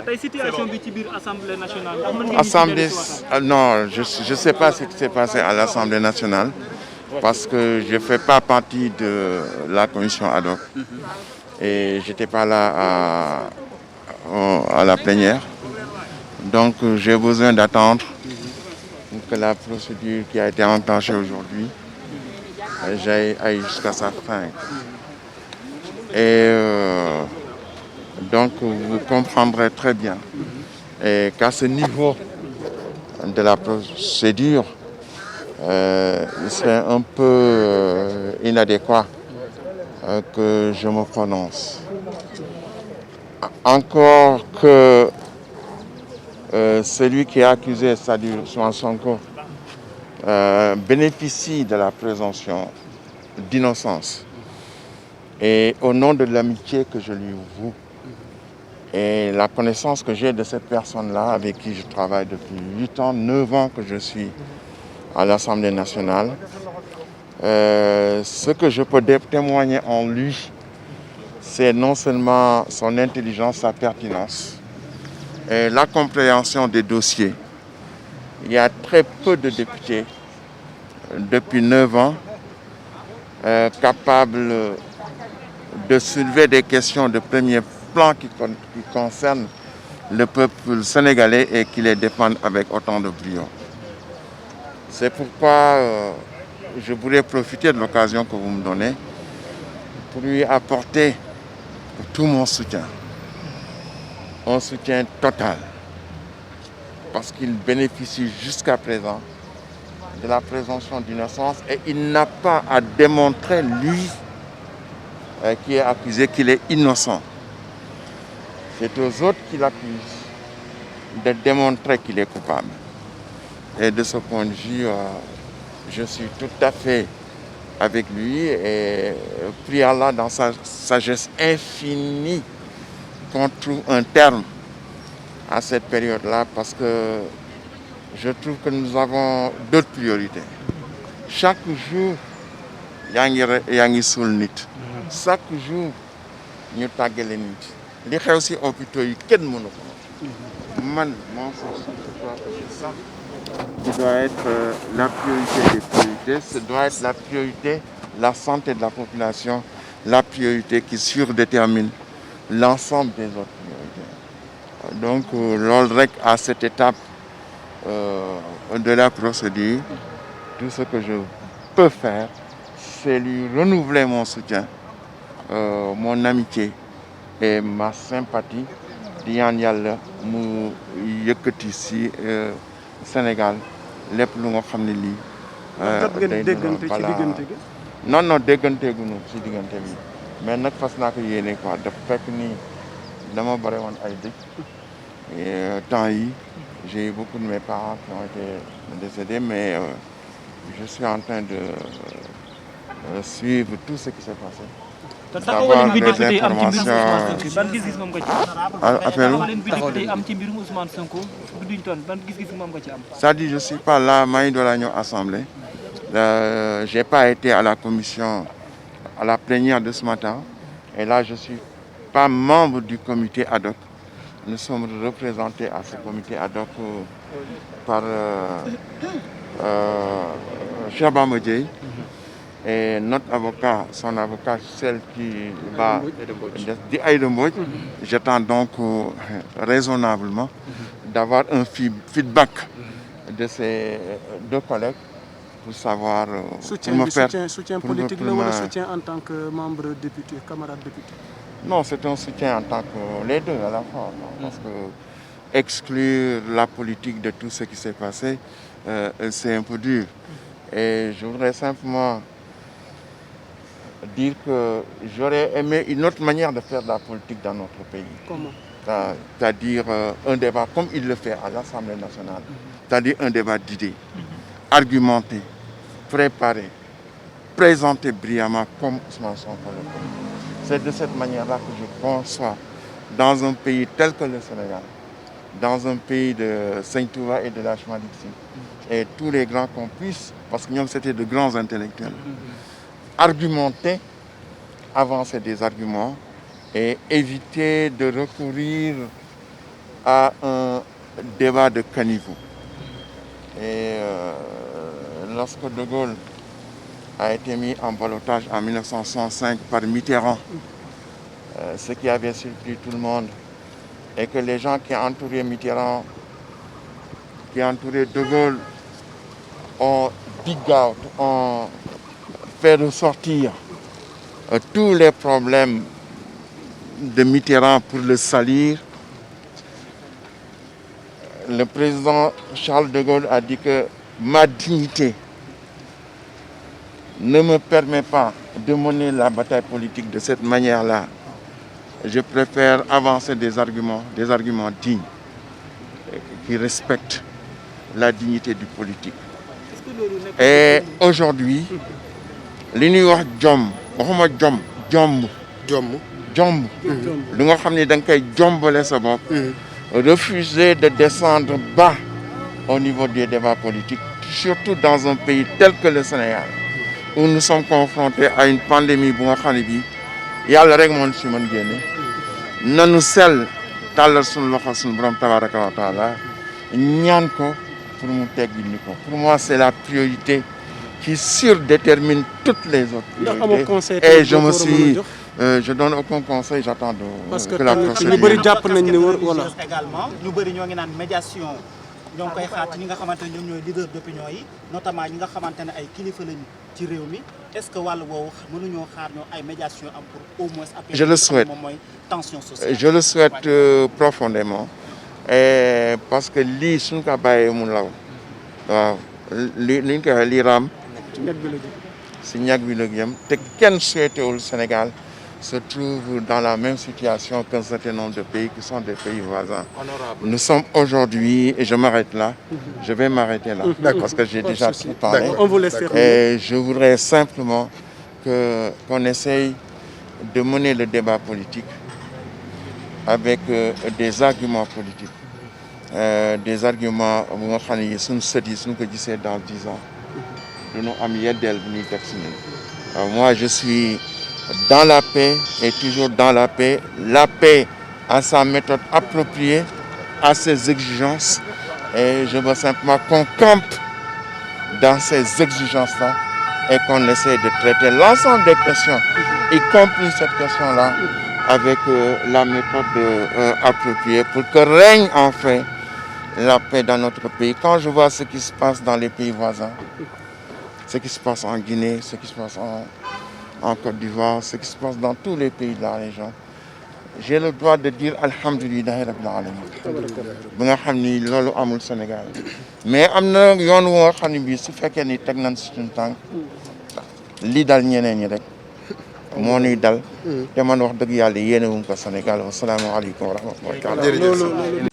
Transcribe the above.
tey situation bi ci biir Assemblée nationale. Assemblée, non, je ne sais pas ce qui s'est passé à l'Assemblée nationale parce que je ne fais pas partie de la commission ad hoc et je n'étais pas là à la plénière. Donc j'ai besoin d'attendre que la procédure qui a été enclenchée aujourd'hui aille jusqu'à sa fin. Et donc vous comprendrez très bien qu'à ce niveau de la procédure, il serait un peu inadéquat que je me prononce. Encore que celui qui est accusé, c'est-à-dire Ousmane Sonko, bénéficie de la présomption d'innocence. Et au nom de l'amitié que je lui voue et la connaissance que j'ai de cette personne-là avec qui je travaille depuis 8 ans, 9 ans que je suis à l'Assemblée nationale, ce que je peux témoigner en lui, c'est non seulement son intelligence, sa pertinence et la compréhension des dossiers. Il y a très peu de députés depuis 9 ans capables de soulever des questions de premier plan qui concernent le peuple sénégalais et qui les défendent avec autant de brio. C'est pourquoi je voudrais profiter de l'occasion que vous me donnez pour lui apporter tout mon soutien. Un soutien total. Parce qu'il bénéficie jusqu'à présent de la présomption d'innocence et il n'a pas à démontrer, lui, qui est accusé, qu'il est innocent. C'est aux autres qui l'accusent de démontrer qu'il est coupable. Et de ce point de vue, je suis tout à fait avec lui et prie Allah dans sa sagesse infinie qu'on trouve un terme à cette période-là parce que je trouve que nous avons d'autres priorités. Chaque jour, yaa ngi suul nit. Chaque jour, ñu tàggale nit. Li xew ci hôpitaux yi kenn mënu ko. Man, mon souci, je crois que c'est ça qui doit être la priorité des priorités. Ce doit être la priorité, la santé de la population, la priorité qui surdétermine l'ensemble des autres priorités. Donc, loolu rek à cette étape de la procédure, tout ce que je peux faire, c'est lui renouveler mon soutien, mon amitié et ma sympathie di ñaan Yàlla mu yëkkati ci Sénégal lépp lu nga xam ne lii. Non dégganteeguñu ci diggante bi mais nag fas naa ko yéene quoi dafa fekk ni dama bare woon ay dëj temps yi j'ai eu beaucoup de mes parents qui ont été décédés mais je suis en train de suivre tout ce qui s'est passé. D'avoir des informations. C'est-à-dire je ne suis pas là, maa ngi door a ñëw assemblée. Je n'ai pas été à la commission, à la plénière de ce matin. Et là, je ne suis pas membre du comité ad hoc. Nous sommes représentés à ce comité ad hoc par Cheikh Bamba Dièye et notre avocat, son avocat, celle qui va di Aïda Mbodj. J'attends donc raisonnablement d'avoir un feedback de ces deux collègues pour savoir soutien politique ou soutien en tant que membre député, camarade député. Non, c'est un soutien en tant que les deux à la fois, parce que exclure la politique de tout ce qui s'est passé, c'est un peu dur. Et je voudrais simplement dire que j'aurais aimé une autre manière de faire de la politique dans notre pays. Comment? C'est-à-dire un débat comme il le fait à l'Assemblée nationale, c'est-à-dire un débat d'idées, argumenté, préparé, présenté brillamment comme Ousmane Sonko le fait. C'est de cette manière-là que je conçois, dans un pays tel que le Sénégal, dans un pays de Seigne Touba et de Hadj Malick Sy, et tous les grands qu'on puisse, parce que nous c'était de grands intellectuels, argumenter, avancer des arguments et éviter de recourir à un débat de caniveau. Et lorsque De Gaulle a été mis en ballottage en 1965 par Mitterrand, ce qui avait surpris tout le monde, et que les gens qui entouraient Mitterrand, qui entouraient De Gaulle, ont dig out, ont fait ressortir tous les problèmes de Mitterrand pour le salir. Le président Charles de Gaulle a dit que ma dignité ne me permet pas de mener la bataille politique de cette manière-là. Je préfère avancer des arguments dignes qui respectent la dignité du politique. Et aujourd'hui, li ñuy wax jom waxuma jomb lu nga xam ne da nga koy jombale sa bopp, refuser de descendre bas au niveau des débats politiques, surtout dans un pays tel que le Sénégal, où nous sommes confrontés à une pandémie bu nga xam ne bii yàlla rek moo ci mën génne. Nanu sell tàllal suñu loxo suñu borom tabaraka wa taala ñaan ko pour mu teggil ni ko. Pour moi, c'est la priorité qui surdétermine toutes les autres priorités. Et je me suis je donne aucun conseil, j'attends que la procédure. Également ñu bëri ñoo ngi naan médiation ñoo ngi koy xaar ci ñi nga xamante ne ñoom ñooy leader d'opinion yi, notamment ñi nga xamante ne ay kilifa lañu ci réew mi. Est-ce que wàllu woowu mënuñoo xaar ñoo ay médiation am pour au moins apaiser je le souhaite moom mooy tension sociale? Je le souhaite profondément, et parce que lii suñ ko bàyyee mu law waaw li ñu koy waxee lii raam si ñag bi la jëm te kenn souhaitewul Sénégal se trouve dans la même situation qu'un certain nombre de pays qui sont des pays voisins. Nous sommes aujourd'hui, et je m'arrête là, je vais m'arrêter là, parce que j'ai déjà tout parlé. On vous laisse et je voudrais simplement qu'on essaye de mener le débat politique avec des arguments politiques. Des arguments, dans 10 ans, moi je suis dans la paix et toujours dans la paix. La paix a sa méthode appropriée, à ses exigences, et je veux simplement qu'on campe dans ces exigences-là et qu'on essaie de traiter l'ensemble des questions, y compris cette question-là, avec la méthode appropriée pour que règne enfin la paix dans notre pays. Quand je vois ce qui se passe dans les pays voisins, ce qui se passe en Guinée, ce qui se passe en Côte d'Ivoire, ce qui se passe dans tous les pays de la région, j'ai le droit de dire Alhamdulillah Rabbil Alamin. Bi nga xam ni loolu amul Sénégal. Mais am na yoon woo xam ne bii su fekkee ni teg nañ suñu tànk lii dal ñeneen ñi rek moo ñuy dal te man wax dëgg yàlla yéene wuñ ko Sénégal. Wassalaamu aleykum wa rahmatullahi.